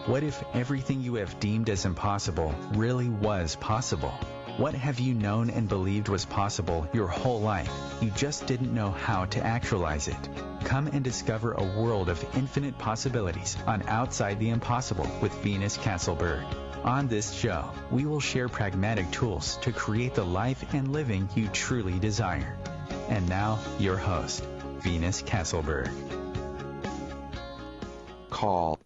What if everything you have deemed as impossible really was possible? What have you known and believed was possible your whole life? You just didn't know how to actualize it. Come and discover a world of infinite possibilities on Outside the Impossible with Venus Castleberg. On this show, we will share pragmatic tools to create the life and living you truly desire. And now, your host, Venus Castleberg. Call.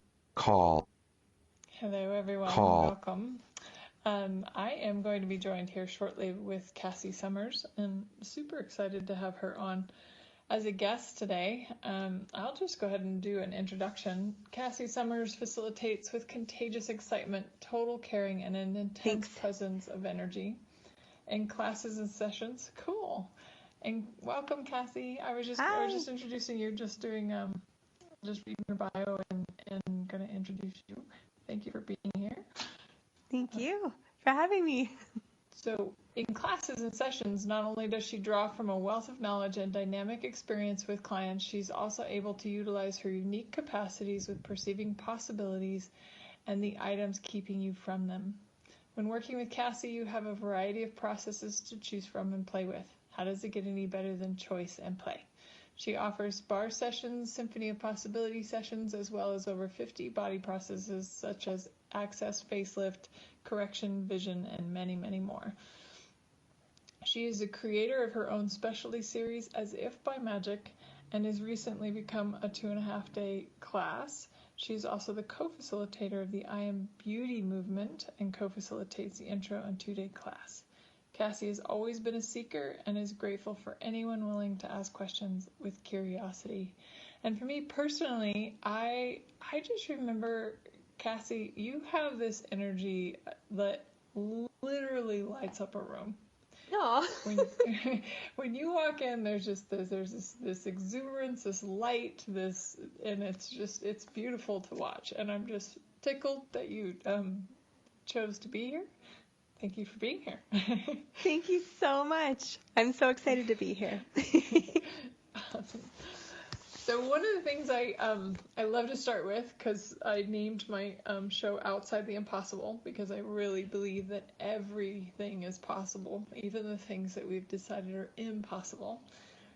Hello, everyone. Welcome. I am going to be joined here shortly with Cassy Summers, and super excited to have her on as a guest today. I'll just go ahead and do an introduction. Cassy Summers facilitates with contagious excitement, total caring, and an intense presence of energy in classes and sessions. Cool. And welcome, Cassy. I was just introducing you, just doing just reading your bio and going to introduce you. Thank you for being here. Thank you for having me. So in classes and sessions, not only does she draw from a wealth of knowledge and dynamic experience with clients, she's also able to utilize her unique capacities with perceiving possibilities and the items keeping you from them. When working with Cassy, you have a variety of processes to choose from and play with. How does it get any better than choice and play? She offers bar sessions, symphony of possibility sessions, as well as over 50 body processes such as access, facelift, correction, vision, and many, many more. She is a creator of her own specialty series, As If by Magic, and has recently become a 2.5-day class. She's also the co-facilitator of the I Am Beauty movement and co-facilitates the intro and 2-day class. Cassy has always been a seeker and is grateful for anyone willing to ask questions with curiosity. And for me personally, I just remember, Cassy, you have this energy that literally lights up a room. No. When you walk in, there's this exuberance, this light, and it's beautiful to watch. And I'm just tickled that you chose to be here. Thank you for being here. Thank you so much. I'm so excited to be here. Awesome. So one of the things I love to start with, because I named my show Outside the Impossible, because I really believe that everything is possible, even the things that we've decided are impossible.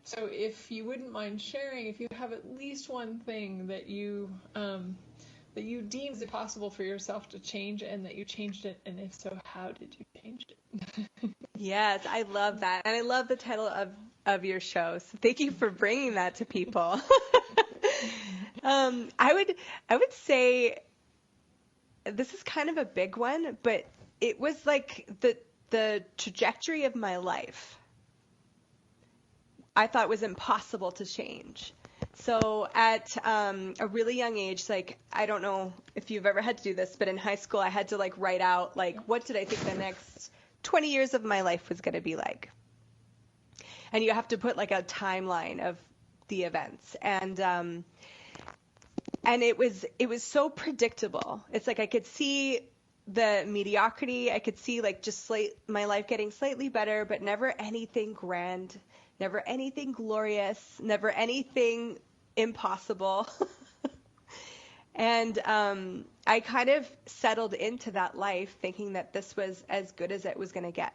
So if you wouldn't mind sharing, if you have at least one thing that you deemed it possible for yourself to change and that you changed it, and if so, how did you change it? Yes, I love that. And I love the title of your show. So thank you for bringing that to people. I would say this is kind of a big one, but it was like the trajectory of my life I thought was impossible to change. So at a really young age, like, I don't know if you've ever had to do this, but in high school I had to like write out like, what did I think the next 20 years of my life was going to be like? And you have to put like a timeline of the events. And it was so predictable. It's like I could see the mediocrity. I could see like just my life getting slightly better, but never anything grand, never anything glorious, never anything impossible. And I kind of settled into that life thinking that this was as good as it was going to get.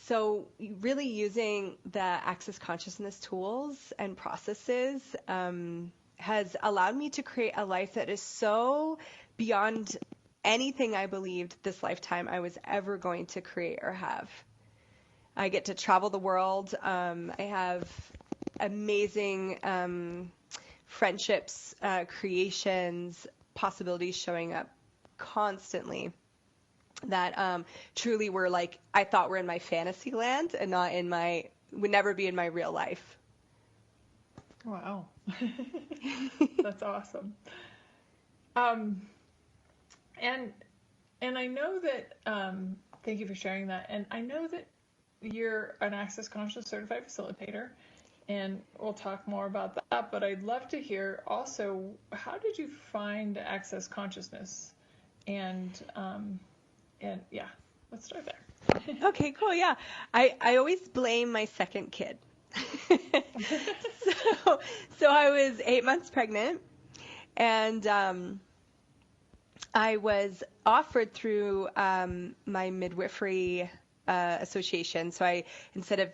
So really using the Access Consciousness tools and processes has allowed me to create a life that is so beyond anything I believed this lifetime I was ever going to create or have. I get to travel the world. I have amazing friendships, creations, possibilities showing up constantly that truly were like, I thought were in my fantasy land and not would never be in my real life. Wow. That's awesome. And I know that, thank you for sharing that. And I know that you're an Access Conscious certified facilitator, and we'll talk more about that, but I'd love to hear also, how did you find Access Consciousness? And yeah, let's start there. Okay, cool. Yeah. I always blame my second kid. So I was 8 months pregnant, and I was offered through my midwifery association. So instead of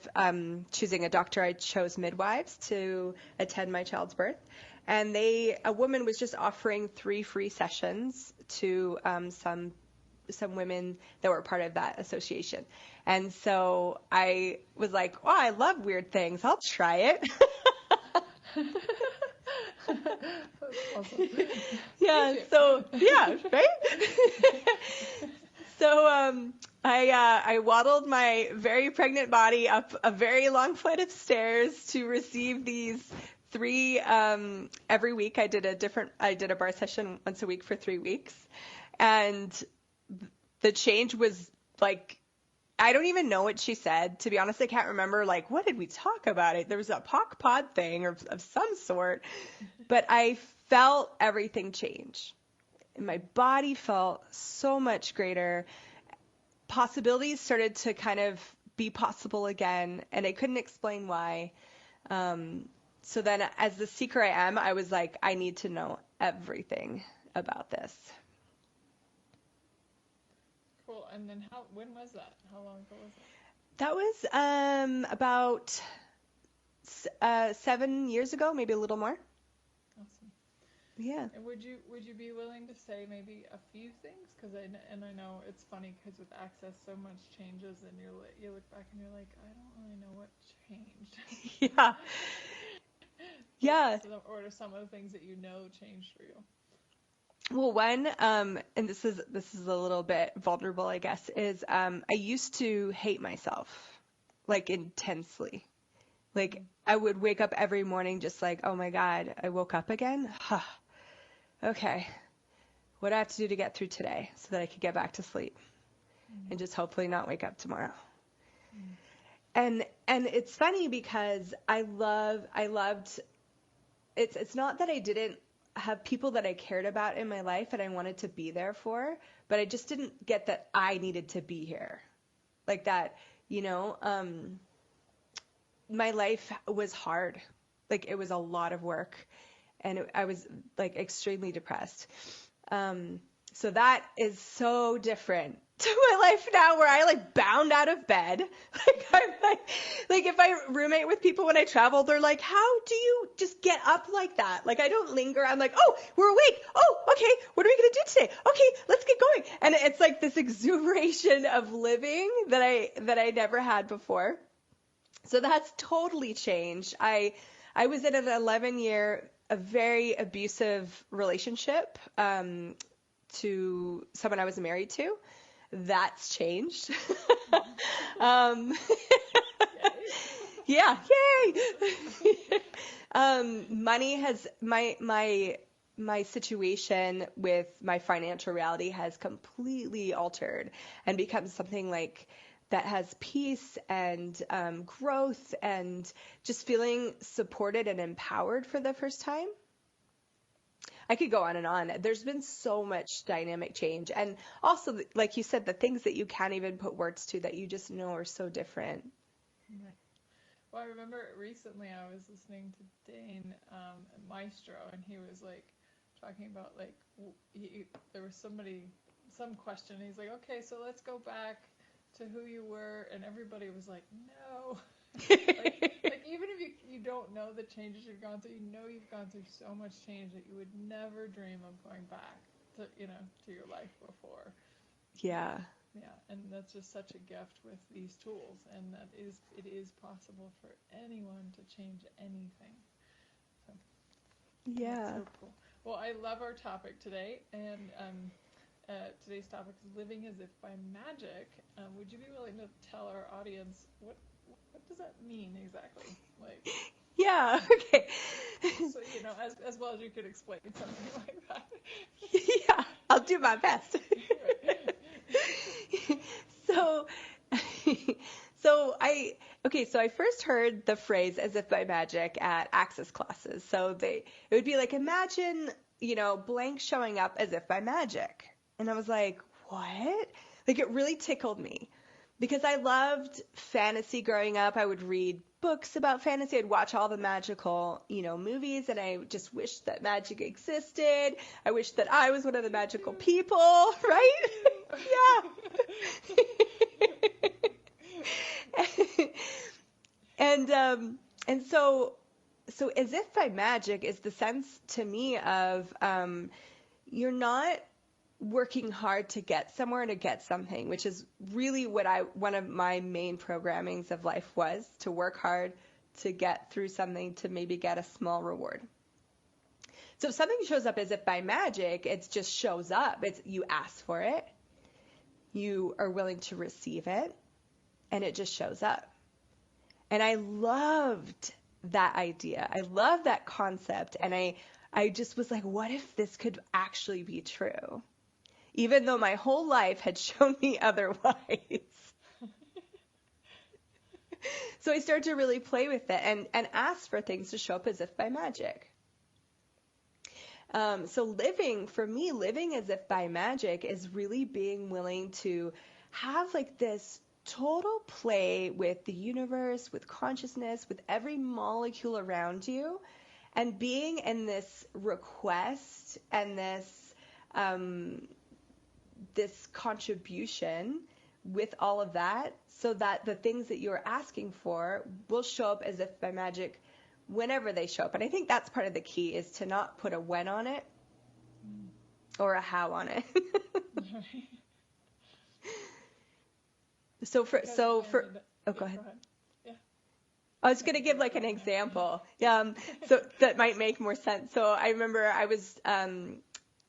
choosing a doctor, I chose midwives to attend my child's birth. And a woman was just offering 3 free sessions to some women that were part of that association. And so I was like, oh, I love weird things. I'll try it. That's awesome. Yeah. So yeah, right. So I waddled my very pregnant body up a very long flight of stairs to receive these 3 every week. I did a bar session once a week for 3 weeks, and the change was like, I don't even know what she said. To be honest, I can't remember, like, what did we talk about? There was a POC pod thing of some sort, but I felt everything change. And my body felt so much greater. Possibilities started to kind of be possible again, and I couldn't explain why. So then, as the seeker I am, I was like, I need to know everything about this. Cool. And then when was that? How long ago was that? That was about 7 years ago, maybe a little more. Awesome. Yeah. And would you be willing to say maybe a few things? Because I know it's funny because with Access, so much changes, and you look back and you're like, I don't really know what changed. Yeah. Yeah. Or what are some of the things that you know changed for you? Well, one, and this is a little bit vulnerable, I guess, is I used to hate myself, like, intensely. Like, I would wake up every morning just like, oh my God, I woke up again? Okay. What do I have to do to get through today so that I could get back to sleep and just hopefully not wake up tomorrow? And it's funny because I loved, it's not that I didn't have people that I cared about in my life and I wanted to be there for, but I just didn't get that I needed to be here. Like that, my life was hard. Like, it was a lot of work, and I was like extremely depressed. So that is so different to my life now, where I like bound out of bed. Like, I'm like if I roommate with people when I travel, they're like, how do you just get up like that? Like, I don't linger. I'm like, oh, we're awake. Oh, okay. What are we going to do today? Okay, let's get going. And it's like this exuberation of living that I never had before. So that's totally changed. I was in an 11-year, a very abusive relationship to someone I was married to. That's changed. Yeah, yay! Money has my situation with my financial reality has completely altered and become something like that has peace and growth and just feeling supported and empowered for the first time. I could go on and on. There's been so much dynamic change. And also, like you said, the things that you can't even put words to that you just know are so different. Right. Well, I remember recently I was listening to Dane Maestro, and he was like talking about like there was some question. He's like, okay, so let's go back to who you were, and everybody was like, no. like even if you don't know the changes you've gone through, you've gone through so much change that you would never dream of going back to your life before. Yeah. Yeah, and that's just such a gift with these tools, and it is possible for anyone to change anything. So, yeah. That's so cool. Well, I love our topic today, and today's topic is living as if by magic. Would you be willing to tell our audience what does that mean exactly? Like, yeah, okay. So, as well as you could explain something like that. Yeah, I'll do my best. So I first heard the phrase as if by magic at Access classes. So it would be like, imagine, blank showing up as if by magic. And I was like, what? Like, it really tickled me because I loved fantasy growing up. I would read books about fantasy. I'd watch all the magical, movies, and I just wished that magic existed. I wish that I was one of the magical people, right? Yeah. And so as if by magic is the sense to me of you're not working hard to get somewhere, to get something, which is really what one of my main programmings of life was, to work hard to get through something, to maybe get a small reward. So if something shows up as if by magic, it just shows up. It's you ask for it, you are willing to receive it, and it just shows up. And I loved that idea. I love that concept. And I just was like, what if this could actually be true? Even though my whole life had shown me otherwise. So I started to really play with it and ask for things to show up as if by magic. So living as if by magic is really being willing to have like this total play with the universe, with consciousness, with every molecule around you, and being in this request and this contribution with all of that, so that the things that you're asking for will show up as if by magic whenever they show up. And I think that's part of the key, is to not put a when on it or a how on it. Go ahead. Yeah. I was going to give like an example. So that might make more sense. So I remember I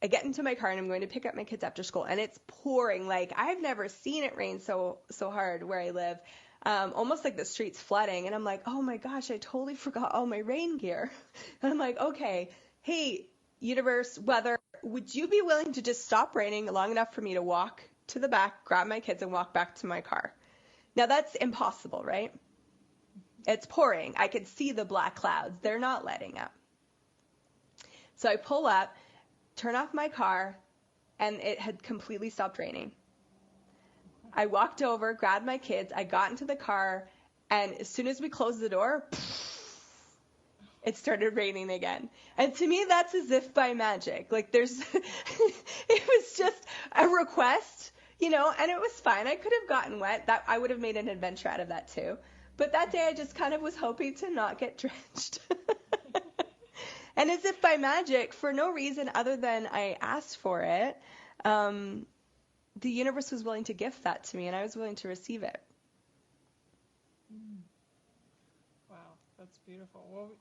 get into my car and I'm going to pick up my kids after school, and it's pouring. Like, I've never seen it rain so hard where I live. Almost like the street's flooding. And I'm like, oh my gosh, I totally forgot all my rain gear. And I'm like, okay, hey, universe, weather, would you be willing to just stop raining long enough for me to walk to the back, grab my kids, and walk back to my car? Now that's impossible, right? It's pouring. I can see the black clouds. They're not letting up. So I pull up, turn off my car, and it had completely stopped raining. I walked over, grabbed my kids, I got into the car, and as soon as we closed the door, it started raining again. And to me, that's as if by magic. Like, it was just a request, and it was fine. I could have gotten wet. I would have made an adventure out of that too. But that day I just kind of was hoping to not get drenched. And as if by magic, for no reason other than I asked for it, the universe was willing to gift that to me, and I was willing to receive it. Wow, that's beautiful. Well,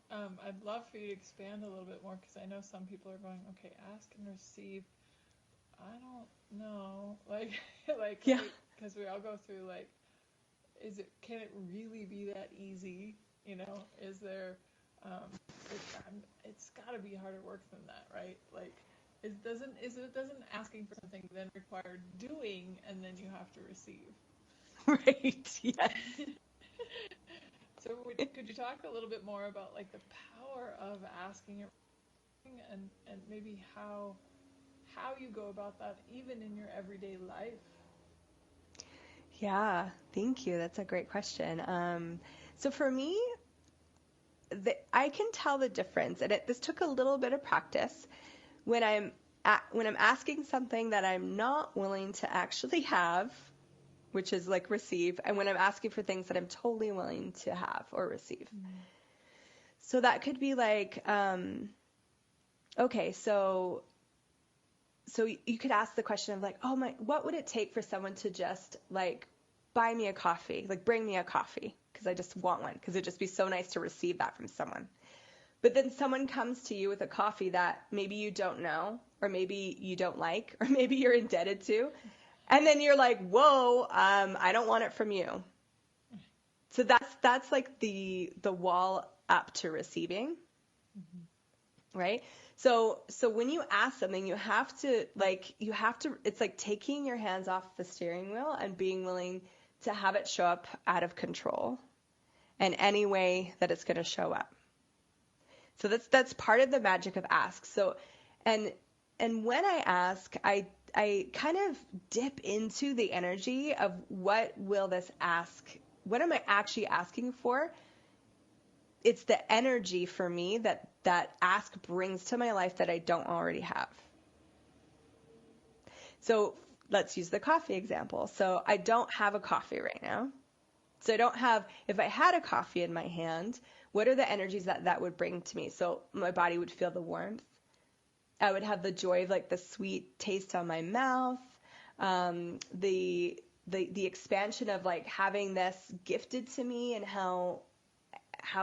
I'd love for you to expand a little bit more, because I know some people are going, okay, ask and receive. I don't know, yeah, because we all go through can it really be that easy? Is there? It's got to be harder work than that, right? Like, doesn't asking for something then require doing, and then you have to receive? Right. Yes. So could you talk a little bit more about like the power of asking and maybe how you go about that even in your everyday life? Yeah, thank you. That's a great question. So for me, I can tell the difference, and this took a little bit of practice, when I'm asking something that I'm not willing to actually have, which is like receive, and when I'm asking for things that I'm totally willing to have or receive. Mm-hmm. So that could be like, okay, so you could ask the question of like, oh my, what would it take for someone to just like buy me a coffee, like bring me a coffee, because I just want one, because it'd just be so nice to receive that from someone. But then someone comes to you with a coffee that maybe you don't know, or maybe you don't like, or maybe you're indebted to, and then you're like, whoa, I don't want it from you. So that's like the wall up to receiving, mm-hmm. Right? So when you ask something, you have to, it's like taking your hands off the steering wheel and being willing to have it show up out of control in any way that it's going to show up. So that's part of the magic of ask. So, and when I ask, I kind of dip into the energy of what am I actually asking for, it's the energy for me that ask brings to my life that I don't already have. So let's use the coffee example. So I don't have a coffee right now. So I don't have, if I had a coffee in my hand, what are the energies that would bring to me? So my body would feel the warmth. I would have the joy of like the sweet taste on my mouth, the expansion of like having this gifted to me and how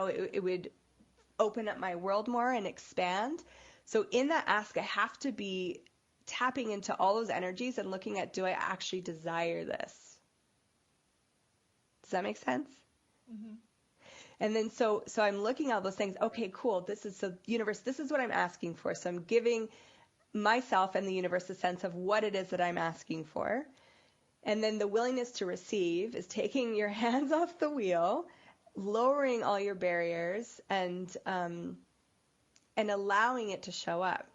it would open up my world more and expand. So in that ask, I have to be tapping into all those energies and looking at, do I actually desire this? Does that make sense? Mm-hmm. And then so I'm looking at all those things. Okay, cool. Universe, this is what I'm asking for. So I'm giving myself and the universe a sense of what it is that I'm asking for. And then the willingness to receive is taking your hands off the wheel, lowering all your barriers, and allowing it to show up.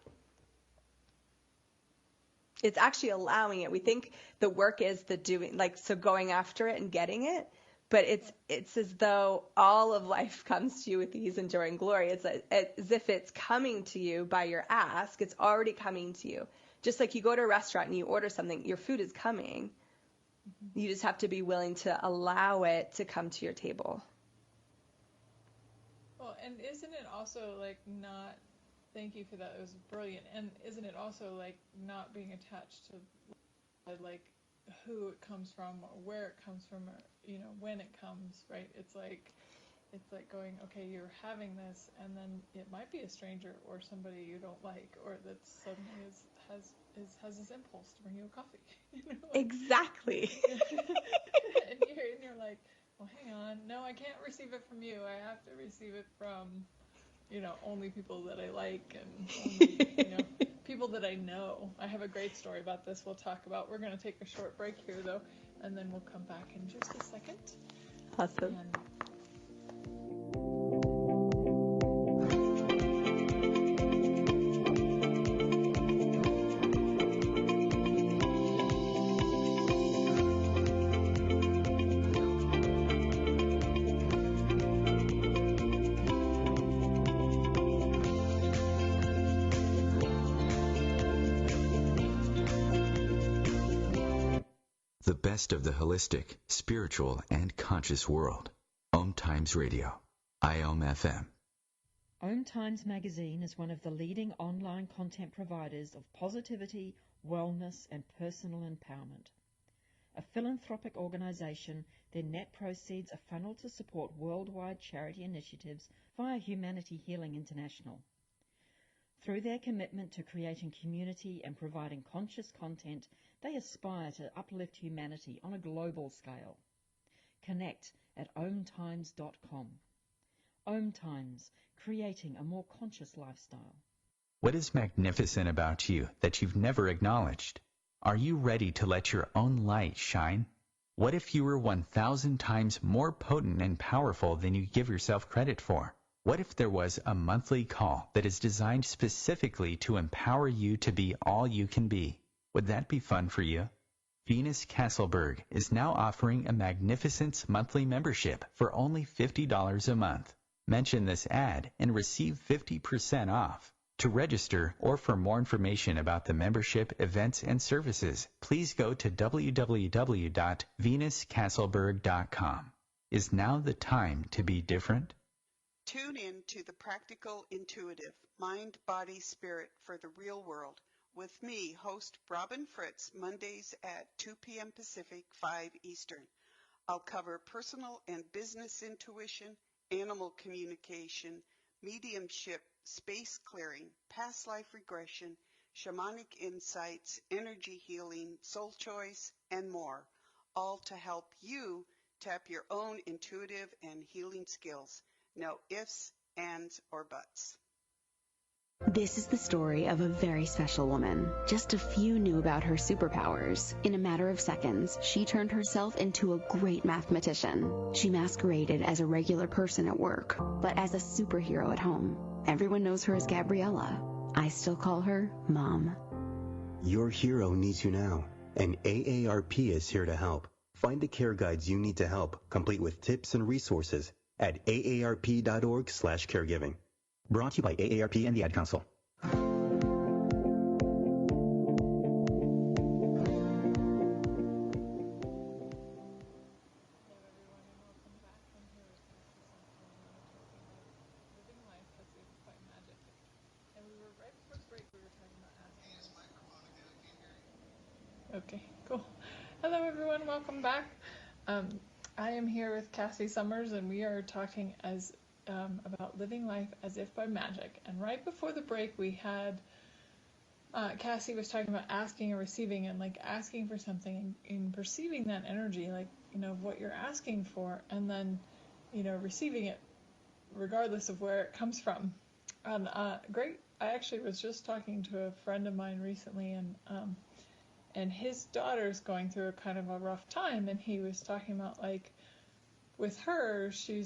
It's actually allowing it. We think the work is the doing, like, so going after it and getting it. But it's as though all of life comes to you with ease and joy and glory. It's as if it's coming to you by your ask. It's already coming to you. Just like you go to a restaurant and you order something, your food is coming. Mm-hmm. You just have to be willing to allow it to come to your table. Well, and isn't it also like not, thank you for that, it was brilliant. And isn't it also like not being attached to like who it comes from or where it comes from or, you know, when it comes, right? It's like going, okay, you're having this, and then it might be a stranger or somebody you don't like, or that suddenly has this impulse to bring you a coffee. You know, like, exactly. and you're like, well, hang on, no, I can't receive it from you. I have to receive it from, you know, only people that I like and only, you know, people that I know. I have a great story about this we'll talk about. We're going to take a short break here, though, and then we'll come back in just a second. Awesome. The best of the holistic, spiritual, and conscious world. OmTimes Radio. IOM FM. OmTimes Magazine is one of the leading online content providers of positivity, wellness, and personal empowerment. A philanthropic organization, their net proceeds are funneled to support worldwide charity initiatives via Humanity Healing International. Through their commitment to creating community and providing conscious content, they aspire to uplift humanity on a global scale. Connect at omtimes.com. OmTimes, creating a more conscious lifestyle. What is magnificent about you that you've never acknowledged? Are you ready to let your own light shine? What if you were 1,000 times more potent and powerful than you give yourself credit for? What if there was a monthly call that is designed specifically to empower you to be all you can be? Would that be fun for you? Venus Castleberg is now offering a magnificent monthly membership for only $50 a month. Mention this ad and receive 50% off. To register or for more information about the membership, events, and services, please go to www.venuscastleberg.com. Is now the time to be different? Tune in to The Practical Intuitive, Mind, Body, Spirit for the Real World with me, host Robin Fritz, Mondays at 2 p.m. Pacific, 5 Eastern. I'll cover personal and business intuition, animal communication, mediumship, space clearing, past life regression, shamanic insights, energy healing, soul choice, and more, all to help you tap your own intuitive and healing skills. No ifs, ands, or buts. This is the story of a very special woman. Just a few knew about her superpowers. In a matter of seconds, she turned herself into a great mathematician. She masqueraded as a regular person at work, but as a superhero at home. Everyone knows her as Gabriella. I still call her Mom. Your hero needs you now, and AARP is here to help. Find the care guides you need to help, complete with tips and resources at aarp.org/caregiving. Brought to you by AARP and the Ad Council. Okay, cool. Hello everyone, welcome back. I am here with Cassy Summers, and we are talking about living life as if by magic. And right before the break, we had Cassy was talking about asking and receiving, and like asking for something and perceiving that energy, like, you know, what you're asking for, and then, you know, receiving it regardless of where it comes from. And great. I actually was just talking to a friend of mine recently, and his daughter's going through a kind of a rough time, and he was talking about, like, with her, she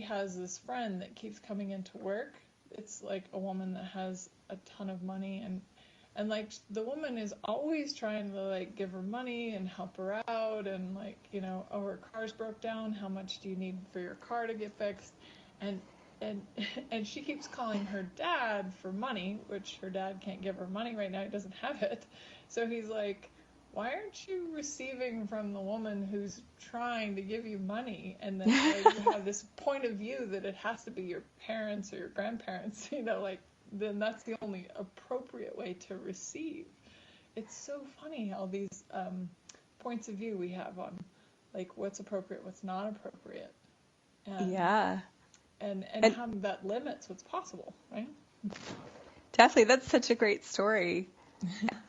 has this friend that keeps coming into work. It's like a woman that has a ton of money, and like the woman is always trying to like give her money and help her out, and like, you know, oh, her car's broke down, how much do you need for your car to get fixed? And she keeps calling her dad for money, which her dad can't give her money right now, he doesn't have it. So he's like, why aren't you receiving from the woman who's trying to give you money? And then like, you have this point of view that it has to be your parents or your grandparents, you know, like, then that's the only appropriate way to receive. It's so funny how these points of view we have on, like, what's appropriate, what's not appropriate. And, yeah. And how that limits what's possible, right? Definitely. That's such a great story. Yeah.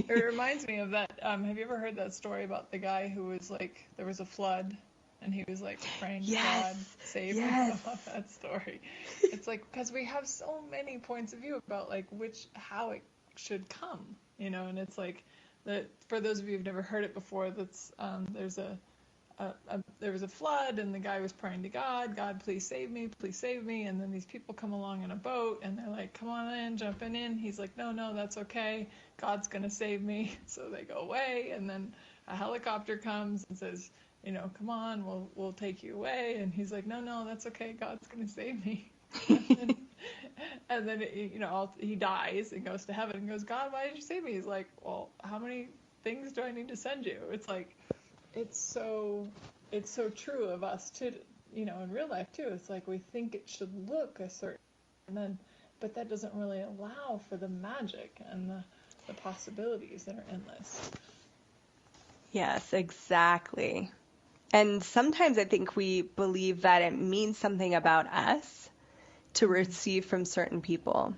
It reminds me of that. Have you ever heard that story about the guy who was like, there was a flood and he was like praying to God, save him? I love that story. It's like, because we have so many points of view about like how it should come, you know, and it's like that. For those of you who've never heard it before, that's there was a flood and the guy was praying to God, please save me, and then these people come along in a boat and they're like, come on in, jumping in. He's like, no, that's okay, God's gonna save me. So they go away, and then a helicopter comes and says, you know, come on, we'll take you away. And he's like, no, that's okay, God's gonna save me. and then you know, he dies and goes to heaven and goes, God, why did you save me? He's like, well, how many things do I need to send you? It's like, it's so true of us too, you know, in real life too. It's like we think it should look a certain, but that doesn't really allow for the magic and the possibilities that are endless. Yes, exactly. And sometimes I think we believe that it means something about us to receive from certain people.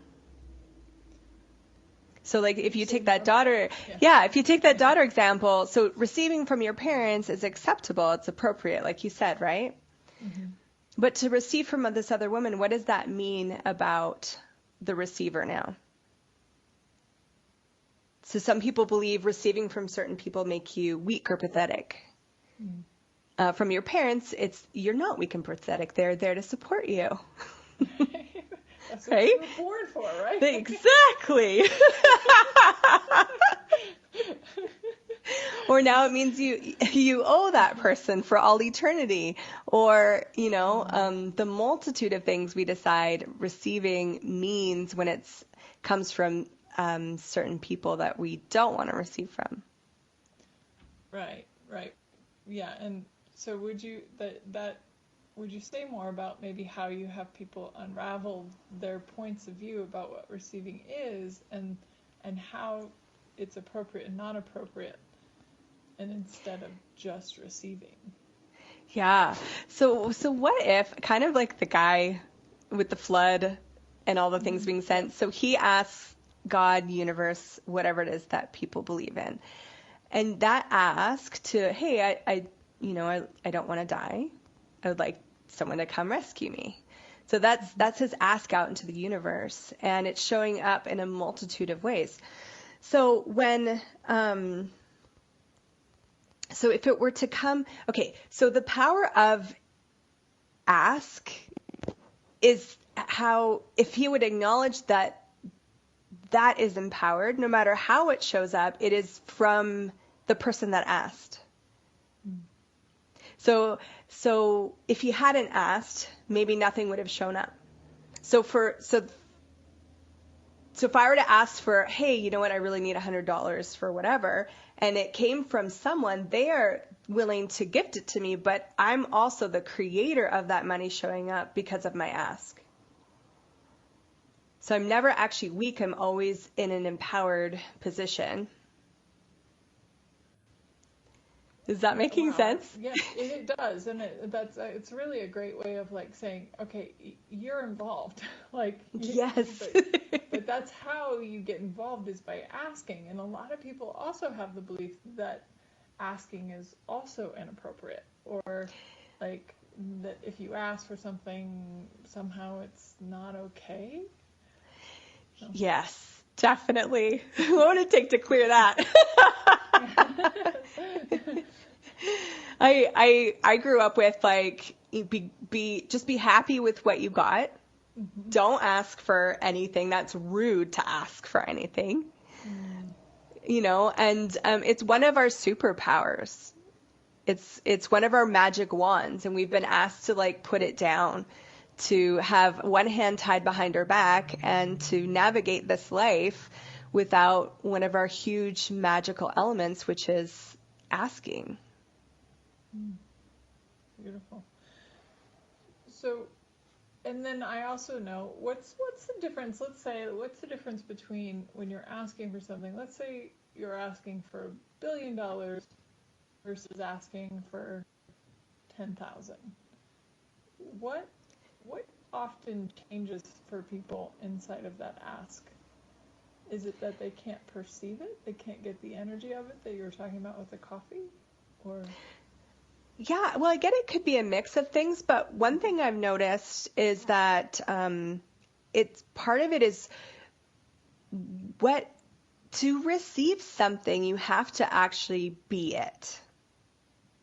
So like if you take that daughter, if you take that daughter example, so receiving from your parents is acceptable, it's appropriate, like you said, right? Mm-hmm. But to receive from this other woman, what does that mean about the receiver now? So some people believe receiving from certain people make you weak or pathetic. Mm-hmm. From your parents, you're not weak and pathetic. They're there to support you. That's what you were born for, right? Exactly. Or now it means you owe that person for all eternity. Or, you know, the multitude of things we decide receiving means when it comes from certain people that we don't want to receive from. Right. Yeah, and so would you say more about maybe how you have people unravel their points of view about what receiving is and how it's appropriate and not appropriate, and instead of just receiving? Yeah. So what if, kind of like the guy with the flood and all the things being sent, so he asks God, universe, whatever it is that people believe in, and that ask to, hey, I don't want to die. I would like someone to come rescue me. So that's his ask out into the universe, and it's showing up in a multitude of ways. So when so if it were to come, okay, so the power of ask is how, if he would acknowledge that is empowered, no matter how it shows up, it is from the person that asked. So if you hadn't asked, maybe nothing would have shown up. So if I were to ask for, hey, you know what, I really need $100 for whatever, and it came from someone, they are willing to gift it to me, but I'm also the creator of that money showing up because of my ask. So I'm never actually weak. I'm always in an empowered position. Is that making sense? Yes, it does, and it's really a great way of like saying, okay, you're involved, like yes. But that's how you get involved, is by asking. And a lot of people also have the belief that asking is also inappropriate, or like that if you ask for something, somehow it's not okay. So. Yes, definitely. What would it take to clear that? I grew up with like just be happy with what you got. Mm-hmm. Don't ask for anything. That's rude to ask for anything. You know, and it's one of our superpowers. It's one of our magic wands, and we've been asked to like put it down, to have one hand tied behind our back and to navigate this life without one of our huge magical elements, which is asking. Beautiful. So, and then I also know what's the difference? Let's say, what's the difference between when you're asking for something? Let's say you're asking for $1 billion versus asking for 10,000. What often changes for people inside of that ask? Is it that they can't perceive it? They can't get the energy of it that you were talking about with the coffee? Or... Yeah, well, I get it could be a mix of things, but one thing I've noticed is that it's part of it is to receive something, you have to actually be it.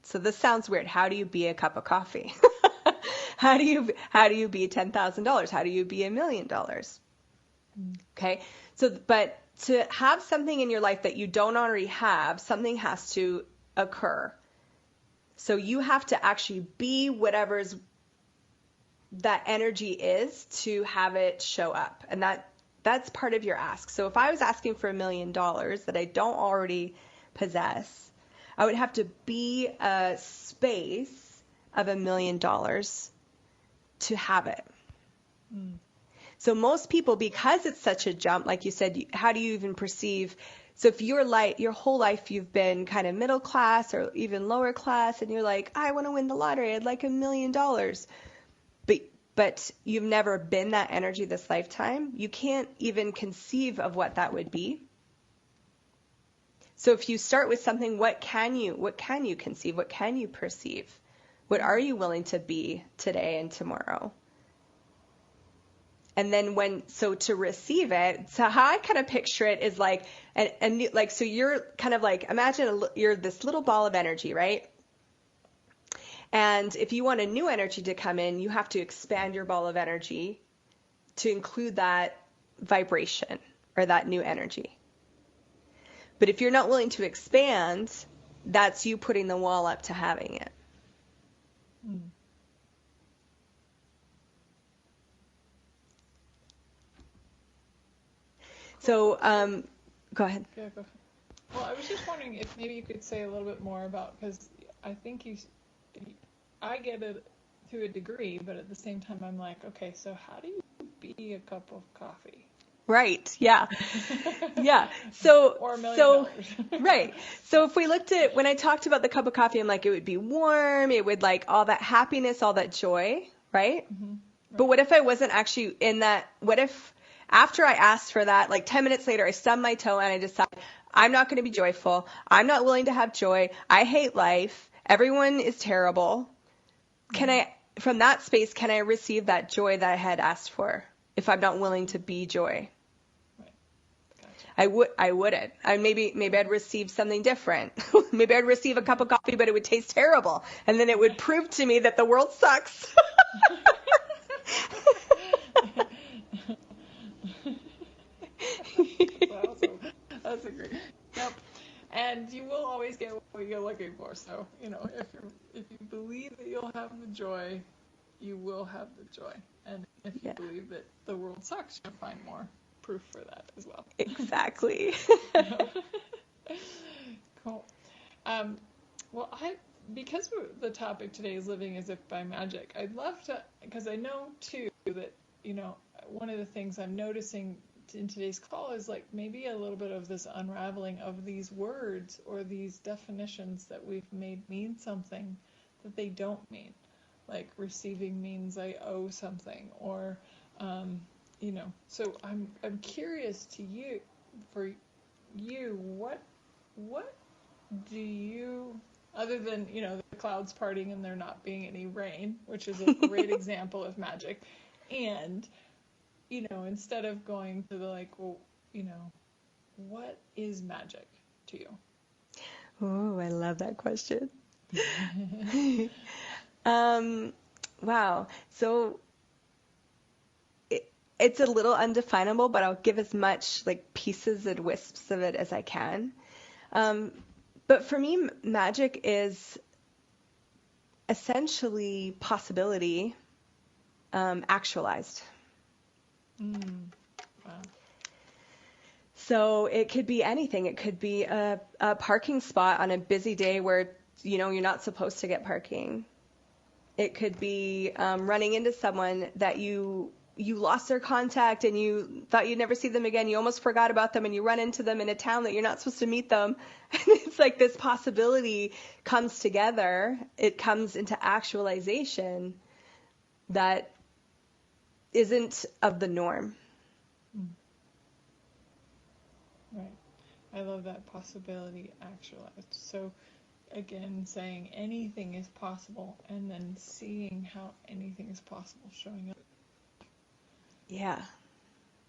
So this sounds weird. How do you be a cup of coffee? How do you be $10,000? How do you be $1 million? Okay. So, but to have something in your life that you don't already have, something has to occur. So you have to actually be whatever's that energy is to have it show up. And that's part of your ask. So if I was asking for $1 million that I don't already possess, I would have to be a space of $1 million to have it. So most people, because it's such a jump, like you said, how do you even perceive? So if your whole life you've been kind of middle class or even lower class, and you're like, I want to win the lottery, I'd like $1 million. But you've never been that energy this lifetime, you can't even conceive of what that would be. So if you start with something, what can you conceive? What can you perceive? What are you willing to be today and tomorrow? And then to receive it, so how I kind of picture it is like, so you're kind of like, imagine you're this little ball of energy, right? And if you want a new energy to come in, you have to expand your ball of energy to include that vibration or that new energy. But if you're not willing to expand, that's you putting the wall up to having it. So, go ahead. Yeah, go ahead. Well, I was just wondering if maybe you could say a little bit more about, because I think I get it to a degree, but at the same time I'm like, okay, so how do you be a cup of coffee? Right. Yeah. Yeah. So, or $1 million. Right. So if we looked at, when I talked about the cup of coffee, I'm like, it would be warm. It would like all that happiness, all that joy. Right. Mm-hmm. Right. But what if I wasn't actually in that? What if after I asked for that, like 10 minutes later, I stubbed my toe and I decided I'm not going to be joyful. I'm not willing to have joy. I hate life. Everyone is terrible. From that space, can I receive that joy that I had asked for if I'm not willing to be joy? Right. Gotcha. I wouldn't. Maybe I'd receive something different. Maybe I'd receive a cup of coffee, but it would taste terrible. And then it would prove to me that the world sucks. That's a great. Yep. And you will always get what you're looking for. So, if you believe that you'll have the joy, you will have the joy. And if you believe that the world sucks, you'll find more proof for that as well. Exactly. Cool. Well, because the topic today is living as if by magic, I'd love to, because I know too that, one of the things I'm noticing in today's call is like maybe a little bit of this unraveling of these words or these definitions that we've made mean something that they don't mean. Like receiving means I owe something, or so I'm curious for you, what do you, other than the clouds parting and there not being any rain, which is a great example of magic, and instead of going to the what is magic to you? Oh, I love that question. Wow. So it's a little undefinable, but I'll give as much pieces and wisps of it as I can. But for me, magic is essentially possibility actualized. Wow. So it could be anything. It could be a parking spot on a busy day where you're not supposed to get parking. It could be running into someone that you lost their contact and you thought you'd never see them again. You almost forgot about them and you run into them in a town that you're not supposed to meet them. And it's like this possibility comes together. It comes into actualization that isn't of the norm. Right. I love that possibility actualized. So again, saying anything is possible and then seeing how anything is possible showing up. Yeah.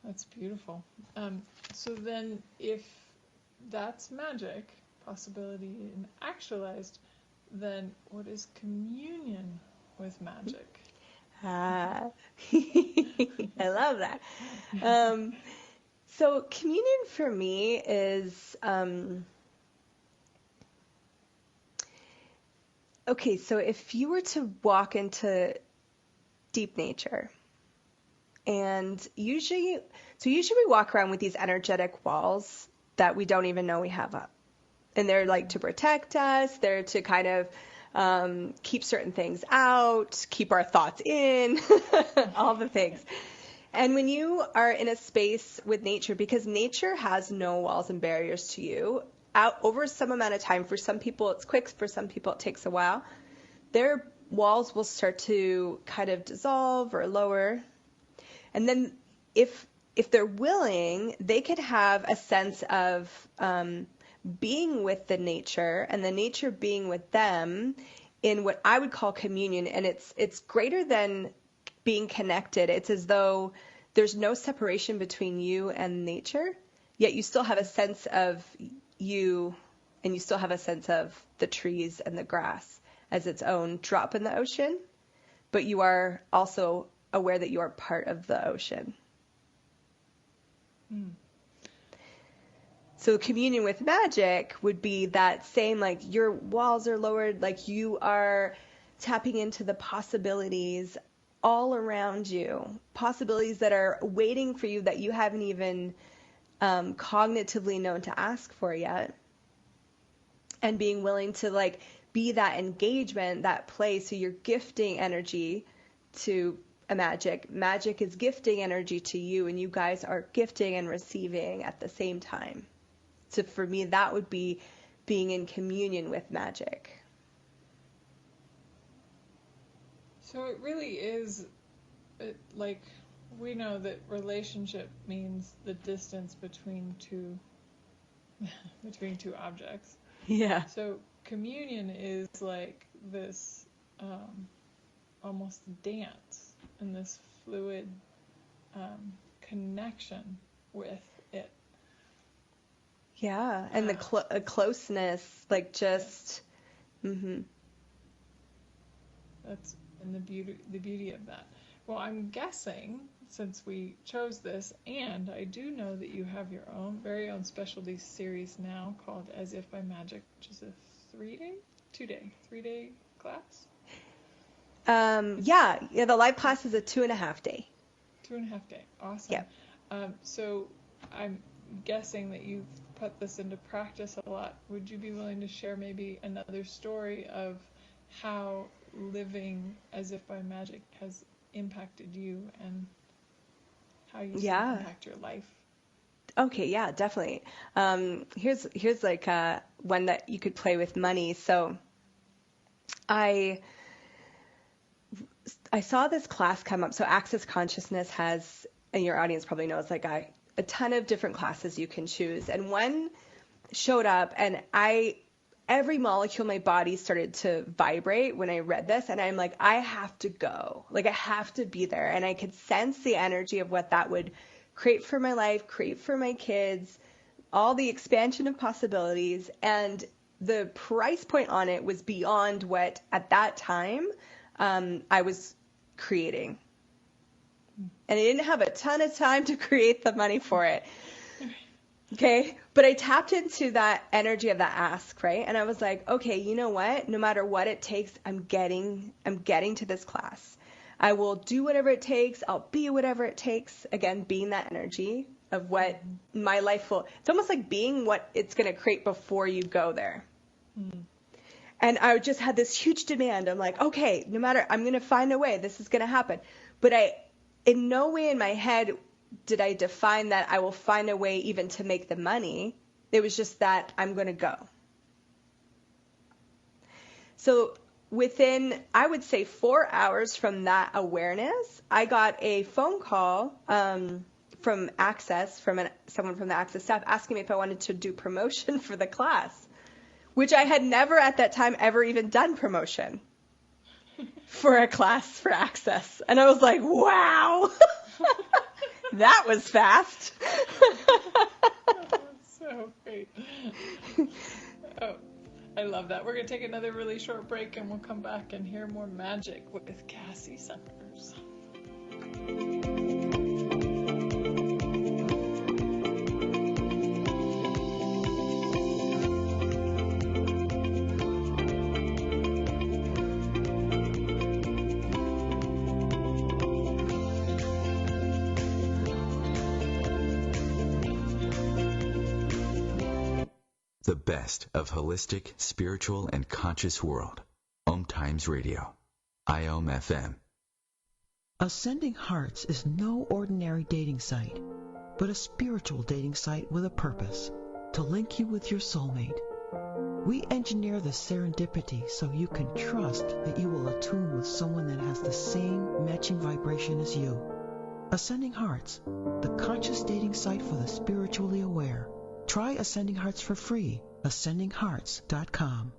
That's beautiful. So then if that's magic, possibility and actualized, then what is communion with magic? I love that. So communion for me is, okay, so if you were to walk into deep nature, and usually we walk around with these energetic walls that we don't even know we have up. And they're to protect us, they're to kind of keep certain things out, keep our thoughts in, all the things. And when you are in a space with nature, because nature has no walls and barriers to you, out over some amount of time, for some people it's quick, for some people it takes a while, their walls will start to kind of dissolve or lower. And then if they're willing, they could have a sense of being with the nature and the nature being with them in what I would call communion. And it's greater than being connected. It's as though there's no separation between you and nature, yet you still have a sense of you, and you still have a sense of the trees and the grass as its own drop in the ocean, but you are also aware that you are part of the ocean. So communion with magic would be that same, your walls are lowered, you are tapping into the possibilities all around you, possibilities that are waiting for you that you haven't even cognitively known to ask for yet, and being willing to be that engagement, that play. So you're gifting energy to a magic. Magic is gifting energy to you, and you guys are gifting and receiving at the same time. So for me, that would be being in communion with magic. So it really is, we know that relationship means the distance between two objects. Yeah. So communion is this almost dance and this fluid connection with it. Yeah, and the closeness, just. That's and the beauty of that. Well, I'm guessing, since we chose this, and I do know that you have your very own specialty series now called As If by Magic, which is a 3-day class? The live class is a 2.5 day. 2.5 day. Awesome. Yeah. So I'm guessing that you've put this into practice a lot. Would you be willing to share maybe another story of how living as if by magic has impacted you and how you see it impact your life? Okay, yeah, definitely. Here's like one that you could play with money. So I saw this class come up. So Access Consciousness has, and your audience probably knows, like a ton of different classes you can choose. And one showed up, and every molecule in my body started to vibrate when I read this. And I'm like, I have to go. Like, I have to be there. And I could sense the energy of what that would create for my life, create for my kids, all the expansion of possibilities. And the price point on it was beyond what, at that time, I was creating. And I didn't have a ton of time to create the money for it. Okay. But I tapped into that energy of that ask, right? And I was like, okay, you know what? No matter what it takes, I'm getting to this class. I will do whatever it takes. I'll be whatever it takes. Again, being that energy of what my life will, it's almost like being what it's going to create before you go there. Mm. And I just had this huge demand. I'm like, okay, no matter, I'm going to find a way. This is going to happen. But in no way in my head did I define that I will find a way even to make the money. It was just that I'm going to go. So within, I would say, 4 hours from that awareness, I got a phone call from Access, someone from the Access staff, asking me if I wanted to do promotion for the class, which I had never at that time ever even done promotion for a class for Access. And I was like, wow, that was fast. That's so great. Oh, I love that. We're going to take another really short break, and we'll come back and hear more magic with Cassy Summers. The best of holistic, spiritual, and conscious world. OmTimes Radio. IOM FM. Ascending Hearts is no ordinary dating site, but a spiritual dating site with a purpose, to link you with your soulmate. We engineer the serendipity so you can trust that you will attune with someone that has the same matching vibration as you. Ascending Hearts, the conscious dating site for the spiritually aware. Try Ascending Hearts for free. AscendingHearts.com.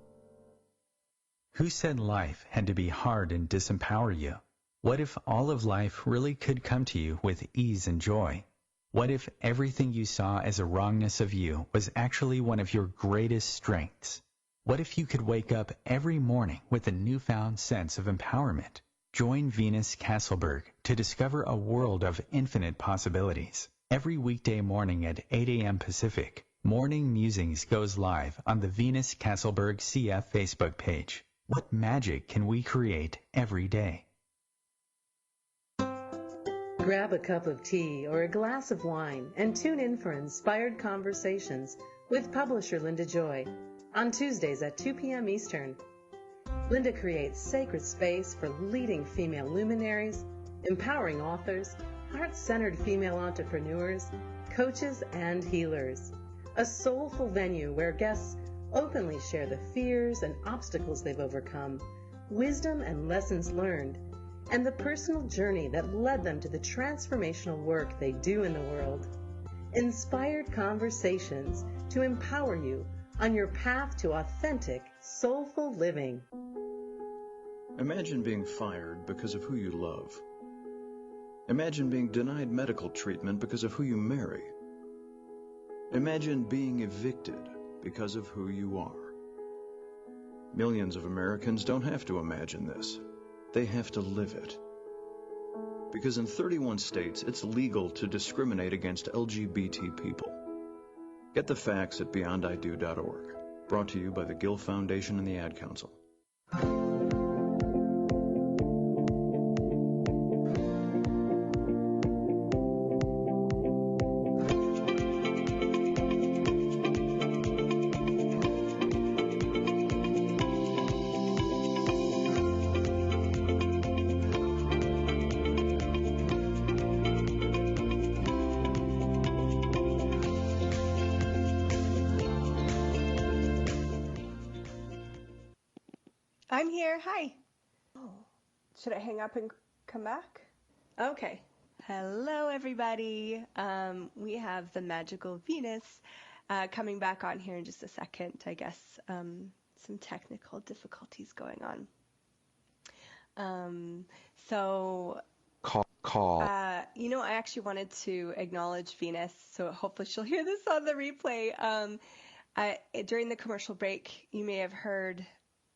Who said life had to be hard and disempower you? What if all of life really could come to you with ease and joy? What if everything you saw as a wrongness of you was actually one of your greatest strengths? What if you could wake up every morning with a newfound sense of empowerment? Join Venus Castleberg to discover a world of infinite possibilities. Every weekday morning at 8 a.m. Pacific, Morning Musings goes live on the Venus Castleberg CF Facebook page. What magic can we create every day? Grab a cup of tea or a glass of wine and tune in for Inspired Conversations with publisher Linda Joy on Tuesdays at 2 p.m. Eastern. Linda creates sacred space for leading female luminaries, empowering authors, heart-centered female entrepreneurs, coaches, and healers. A soulful venue where guests openly share the fears and obstacles they've overcome, wisdom and lessons learned, and the personal journey that led them to the transformational work they do in the world. Inspired Conversations to empower you on your path to authentic, soulful living. Imagine being fired because of who you love. Imagine being denied medical treatment because of who you marry. Imagine being evicted because of who you are. Millions of Americans don't have to imagine this. They have to live it. Because in 31 states, it's legal to discriminate against LGBT people. Get the facts at beyondido.org. Brought to you by the Gill Foundation and the Ad Council. I'm here. Hi. Should I hang up and come back? Okay. Hello, everybody. We have the magical Venus coming back on here in just a second. I guess some technical difficulties going on. So Call. I actually wanted to acknowledge Venus, so hopefully she'll hear this on the replay. During the commercial break, you may have heard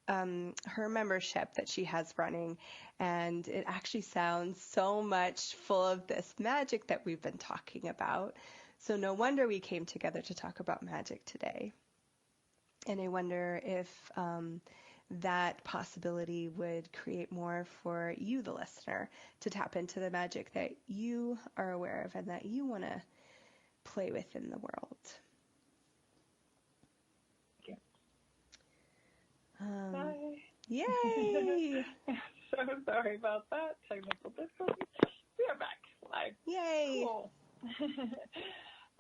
her membership that she has running, and it actually sounds so much full of this magic that we've been talking about. So no wonder we came together to talk about magic today. And I wonder if that possibility would create more for you, the listener, to tap into the magic that you are aware of and that you want to play with in the world. Bye. Yay! So sorry about that. Technical difficulty. We are back live. Yay! Cool.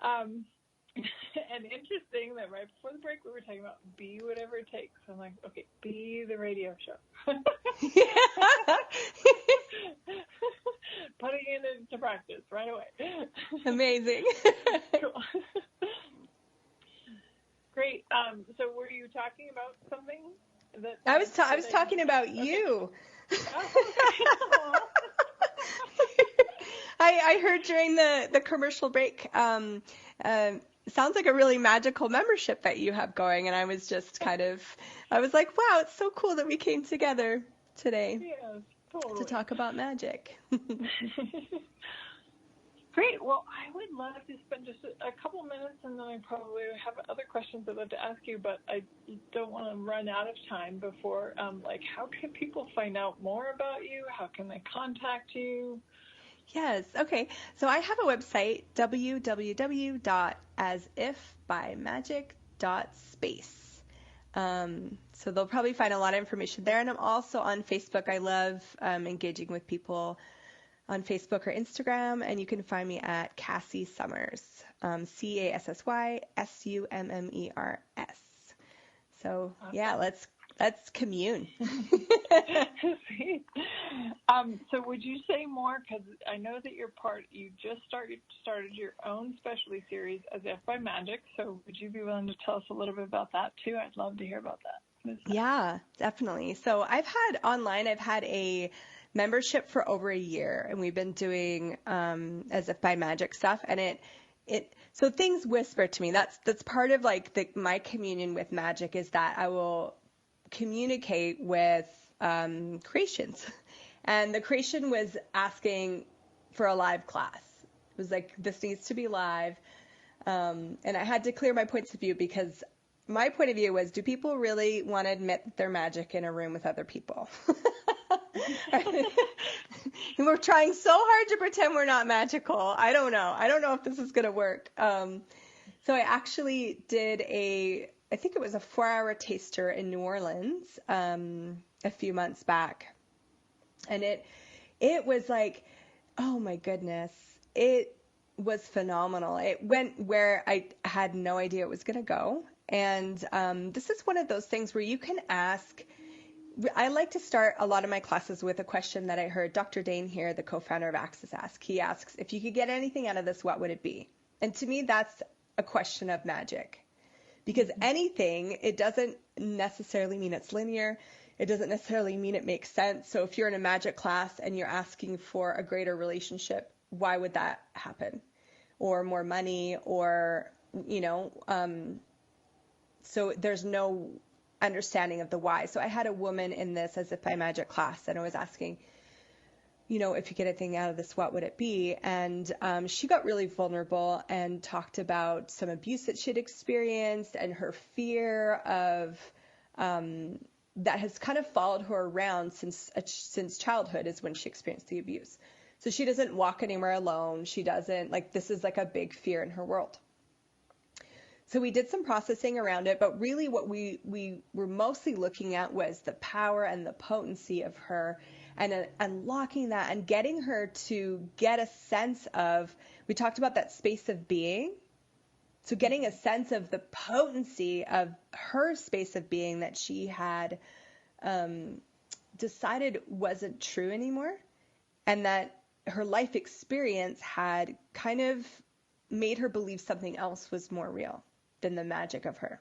And interesting that right before the break we were talking about be whatever it takes. I'm like, okay, be the radio show. Putting it into practice right away. Amazing. Cool. Great. So were you talking about something? I was talking about you. I heard during the commercial break, sounds like a really magical membership that you have going, and I was just I was like, wow, it's so cool that we came together today totally. to talk about magic. Great. Well, I would love to spend just a couple minutes, and then I probably have other questions I'd love to ask you, but I don't want to run out of time before, how can people find out more about you? How can they contact you? Yes. Okay. So I have a website, www.asifbymagic.space. So they'll probably find a lot of information there. And I'm also on Facebook. I love engaging with people on Facebook or Instagram, and you can find me at Cassy Summers, CassysSummers. So awesome. Yeah, let's commune. So would you say more, because I know that you just started your own specialty series as If by Magic, so would you be willing to tell us a little bit about that too? I'd love to hear about that. Yeah, definitely. So I've had a membership for over a year, and we've been doing as If by Magic stuff, and so things whisper to me. That's part of my communion with magic, is that I will communicate with creations, and the creation was asking for a live class. It was like, this needs to be live, and I had to clear my points of view, because my point of view was, do people really want to admit that they're magic in a room with other people? And we're trying so hard to pretend we're not magical. I don't know if this is going to work. So I actually did I think it was a 4-hour taster in New Orleans a few months back. And it was like, oh my goodness, it was phenomenal. It went where I had no idea it was going to go. And this is one of those things where you can ask. I like to start a lot of my classes with a question that I heard Dr. Dane here, the co-founder of Access, ask. He asks, if you could get anything out of this, what would it be? And to me, that's a question of magic. Because anything, it doesn't necessarily mean it's linear. It doesn't necessarily mean it makes sense. So if you're in a magic class and you're asking for a greater relationship, why would that happen? Or more money, or, so there's no understanding of the why. So I had a woman in this as If by Magic class, and I was asking, if you get anything out of this, what would it be? And she got really vulnerable and talked about some abuse that she'd experienced, and her fear of that has kind of followed her around since childhood, is when she experienced the abuse. So she doesn't walk anywhere alone. She doesn't, this is a big fear in her world. So we did some processing around it, but really what we were mostly looking at was the power and the potency of her, and unlocking that and getting her to get a sense of, we talked about that space of being. So getting a sense of the potency of her space of being that she had decided wasn't true anymore, and that her life experience had kind of made her believe something else was more real than the magic of her.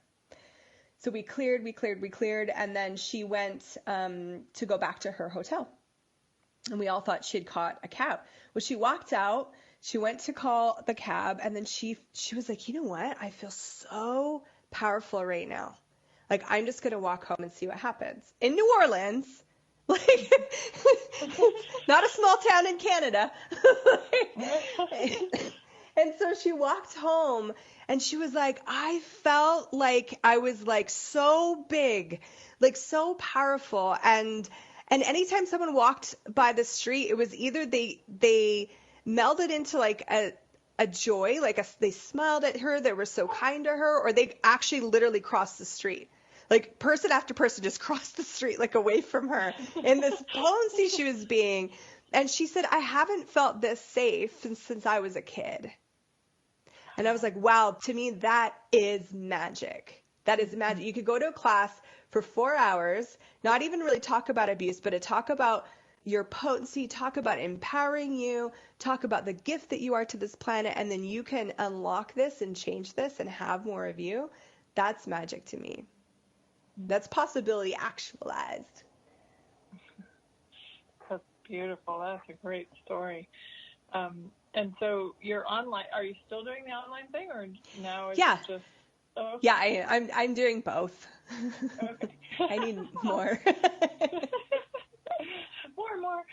So we cleared, and then she went to go back to her hotel. And we all thought she had caught a cab. Well, she walked out, she went to call the cab, and then she was like, you know what? I feel so powerful right now. Like, I'm just going to walk home and see what happens. In New Orleans, like, not a small town in Canada. And so she walked home, and she was like, I felt like I was like so big, like so powerful. And anytime someone walked by the street, it was either they melded into like a joy, like they smiled at her, they were so kind to her, or they actually literally crossed the street. Like person after person just crossed the street, like away from her in this potency she was being. And she said, I haven't felt this safe since I was a kid. And I was like, wow, to me, that is magic. That is magic. You could go to a class for 4 hours, not even really talk about abuse, but to talk about your potency, talk about empowering you, talk about the gift that you are to this planet, and then you can unlock this and change this and have more of you. That's magic to me. That's possibility actualized. That's beautiful. That's a great story. And so you're online. Are you still doing the online thing, or now it's just? Oh, okay. Yeah, I'm doing both. Okay. I need more. more.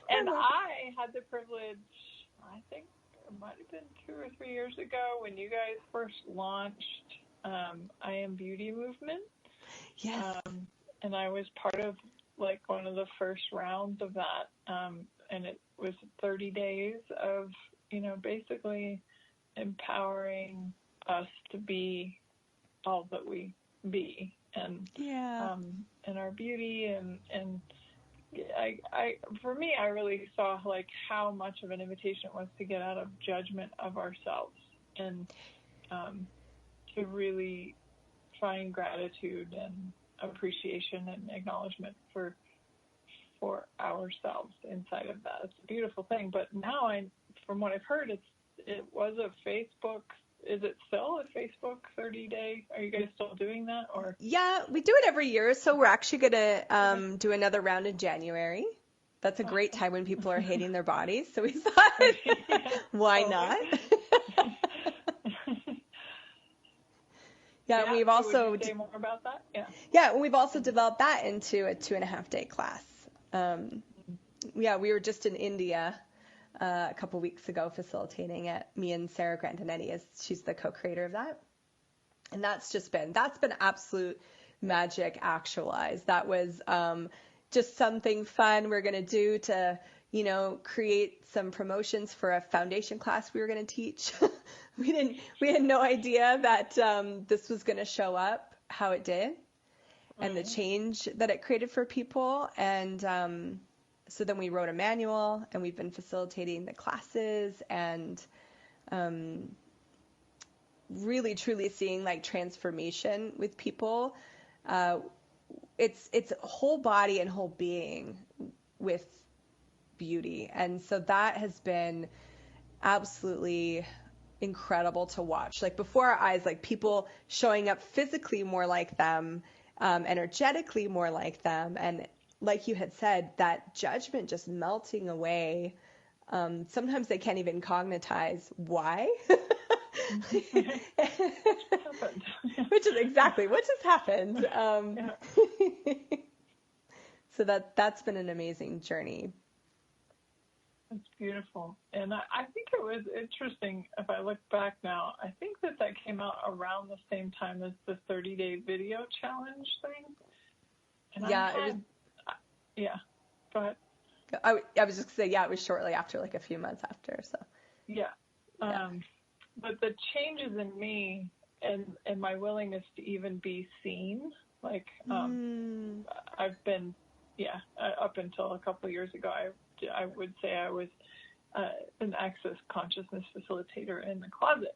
And I had the privilege, I think it might have been 2 or 3 years ago when you guys first launched I Am Beauty movement. Yes. And I was part of like one of the first rounds of that. And it was 30 days of, basically empowering us to be all that we be and our beauty and I for me I really saw like how much of an invitation it was to get out of judgment of ourselves and to really find gratitude and appreciation and acknowledgement for ourselves inside of that. It's a beautiful thing. But now from what I've heard, it was a Facebook. Is it still a Facebook 30-day? Are you guys still doing that? Or yeah, we do it every year. So we're actually going to do another round in January. That's a great time when people are hating their bodies. So we thought, why not? Yeah, we've also. Would you say more about that? Yeah, we've also developed that into a 2.5-day class. We were just in India a couple weeks ago facilitating it. Me and Sarah Grandinetti, she's the co-creator of that. And that's been absolute magic actualized. That was just something fun we're going to do to, create some promotions for a foundation class we were going to teach. We had no idea that this was going to show up how it did and the change that it created for people. And so then we wrote a manual and we've been facilitating the classes and really truly seeing like transformation with people. It's whole body and whole being with beauty. And so that has been absolutely incredible to watch. Like before our eyes, like people showing up physically more like them, energetically more like them. And like you had said, that judgment just melting away. Sometimes they can't even cognitize why. Which is exactly what just happened. So that's been an amazing journey. It's beautiful. And I think it was interesting, if I look back now, I think that came out around the same time as the 30-day video challenge thing. And go ahead. I was just going to say, it was shortly after, like a few months after. So but the changes in me and my willingness to even be seen, like I've been, up until a couple of years ago, I would say I was an access consciousness facilitator in the closet.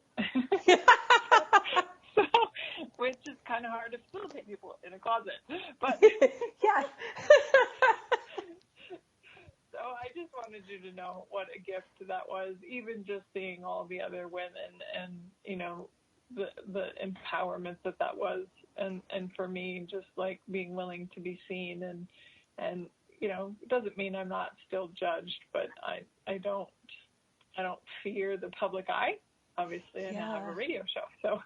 So, which is kind of hard to facilitate people in a closet. But gift that was, even just seeing all the other women and, you know, the empowerment that was. And for me, just like being willing to be seen and, you know, it doesn't mean I'm not still judged, but I don't fear the public eye. Obviously, I now have a radio show. So,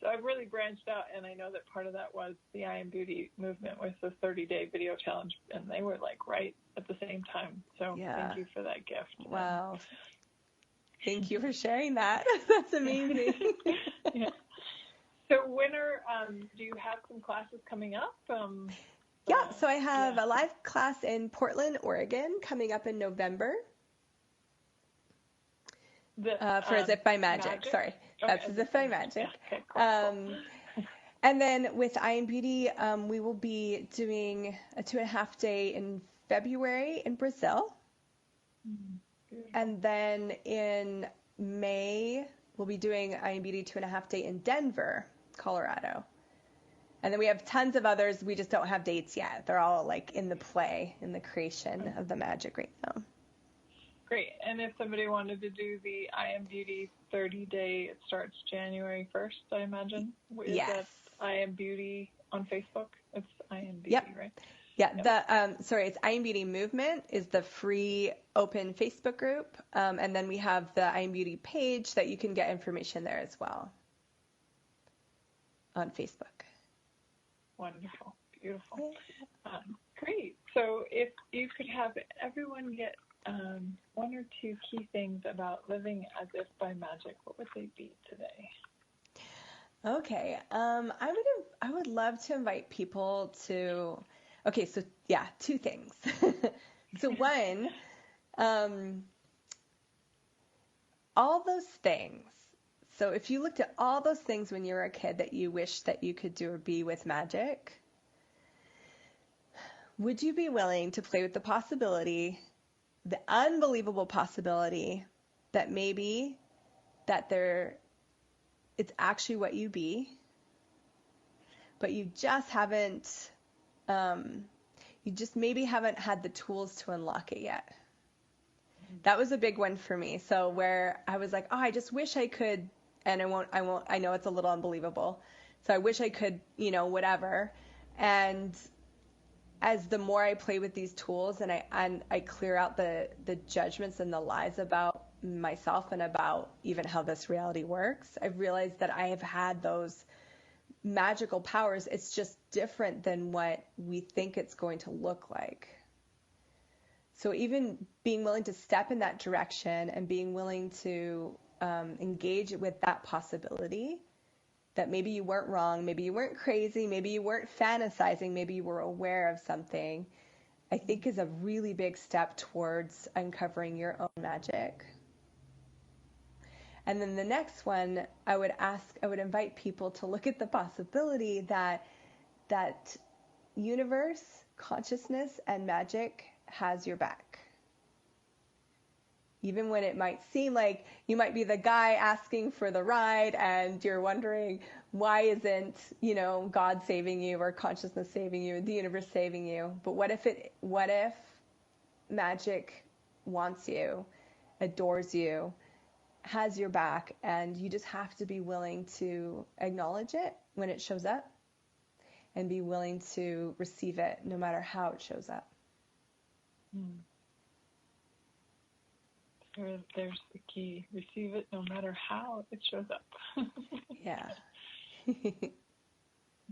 so I've really branched out, and I know that part of that was the I Am Beauty movement with the 30-day video challenge, and they were like right at the same time. So thank you for that gift. Wow. Thank you for sharing that. That's amazing. Yeah. So do you have some classes coming up? So I have a live class in Portland, Oregon coming up in November. For Zip by Magic. Sorry. That's Zip by Magic. Okay, cool. And then with I Am Beauty, we will be doing a 2.5 day in February in Brazil. And then in May, we'll be doing I Am Beauty 2.5 day in Denver, Colorado. And then we have tons of others. We just don't have dates yet. They're all like in the creation of the magic right now. Great. And if somebody wanted to do the I Am Beauty 30-day, it starts January 1st, I imagine. Is that I Am Beauty on Facebook? It's I Am Beauty, right? Yeah. Yep. It's I Am Beauty Movement is the free open Facebook group. And then we have the I Am Beauty page that you can get information there as well on Facebook. Wonderful. Beautiful. Great. So if you could have everyone get one or two key things about living as if by magic, what would they be today? Okay. I would love to invite people to, two things. So one, all those things. So if you looked at all those things when you were a kid that you wish that you could do or be with magic, would you be willing to play with the possibility, the unbelievable possibility that maybe it's actually what you be, but you just haven't, maybe haven't had the tools to unlock it yet. That was a big one for me. So where I was like, I just wish I could, and I know it's a little unbelievable. So I wish I could, whatever. And as the more I play with these tools and I clear out the judgments and the lies about myself and about even how this reality works, I've realized that I have had those magical powers. It's just different than what we think it's going to look like. So even being willing to step in that direction and being willing to engage with that possibility that maybe you weren't wrong, maybe you weren't crazy, maybe you weren't fantasizing, maybe you were aware of something, I think is a really big step towards uncovering your own magic. And then the next one, I would invite people to look at the possibility that universe, consciousness, and magic has your back. Even when it might seem like you might be the guy asking for the ride and you're wondering, why isn't, God saving you or consciousness saving you, the universe saving you? But what if magic wants you, adores you, has your back, and you just have to be willing to acknowledge it when it shows up and be willing to receive it no matter how it shows up. There's the key. Receive it no matter how it shows up. Yeah.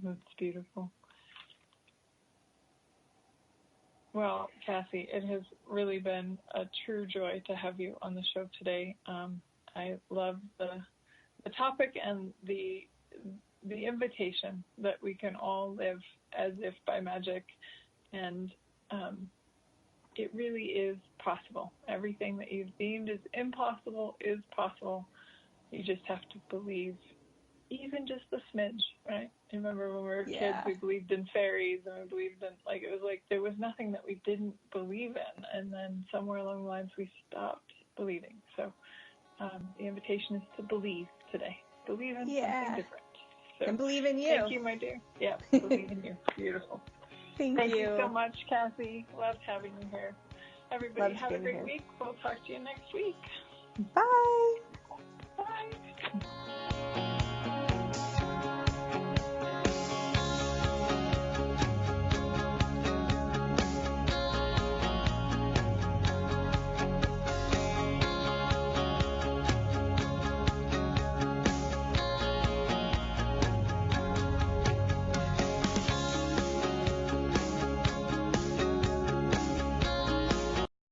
That's beautiful. Well, Cassy, it has really been a true joy to have you on the show today. I love the topic and the invitation that we can all live as if by magic, and it really is possible. Everything that you've deemed as impossible is possible. You just have to believe, even just a smidge, right? I remember when we were kids, we believed in fairies, and we believed in, it was like there was nothing that we didn't believe in, and then somewhere along the lines we stopped believing. So the invitation is to believe today. Believe in something different. So, and believe in you. Thank you, my dear. Yeah, believe in you. Beautiful. Thank you so much, Cassy. Loved having you here. Everybody Loved have a being great here. week. We'll talk to you next week. Bye.